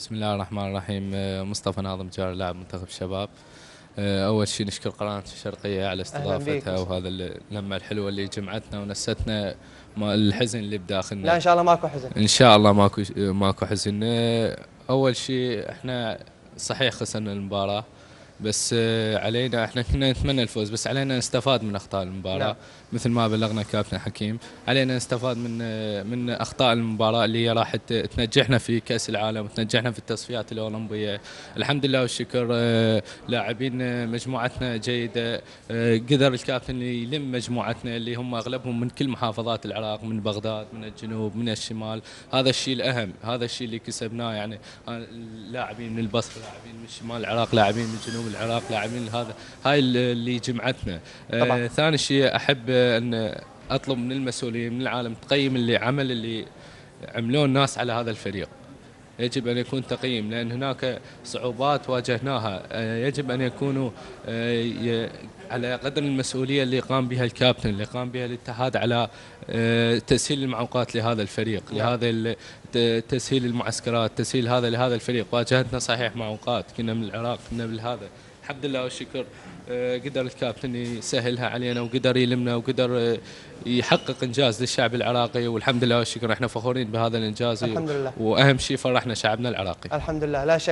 بسم الله الرحمن الرحيم. مصطفى ناظم جار لاعب منتخب الشباب. أول شيء نشكر قناة الشرقية على اهلا بيك استضافتها مصطفى. وهذا اللمة الحلوة اللي جمعتنا ونستنا الحزن اللي لا بداخلنا. ان شاء الله ماكو حزن. إن شاء الله ماكو حزن. أول شيء إحنا صحيح خسرنا المباراة، بس علينا احنا كنا نتمنى الفوز، بس علينا نستفاد من اخطاء المباراه. نعم. مثل ما بلغنا كابتن حكيم، علينا نستفاد من اخطاء المباراه اللي هي راح تنجحنا في كاس العالم وتنجحنا في التصفيات الاولمبيه. الحمد لله والشكر. لاعبين مجموعتنا جيده. قدر الكابتن يلم مجموعتنا اللي هم اغلبهم من كل محافظات العراق، من بغداد، من الجنوب، من الشمال. هذا الشيء الاهم، هذا الشيء اللي كسبناه يعني. لاعبين من البصره، لاعبين من شمال العراق، لاعبين من جنوب العراق، لاعبين هذا. هاي اللي جمعتنا. طبعا. ثاني شيء احب ان اطلب من المسؤولين من العالم تقيم اللي عملوه الناس على هذا الفريق. يجب أن يكون تقييم، لأن هناك صعوبات واجهناها. يجب أن يكونوا على قدر المسؤولية اللي قام بها الكابتن، اللي قام بها الاتحاد، على تسهيل المعوقات لهذا الفريق، نعم. تسهيل المعسكرات، تسهيل هذا لهذا الفريق. واجهتنا صحيح معوقات، كنا من العراق، كنا من هذا. الحمد لله والشكر. قدر الكابتن يسهلها علينا، وقدر يلمنا، وقدر يحقق انجاز للشعب العراقي، والحمد لله والشكر. احنا فخورين بهذا الانجاز، الحمد لله. واهم شيء فرحنا شعبنا العراقي. الحمد لله لا شك.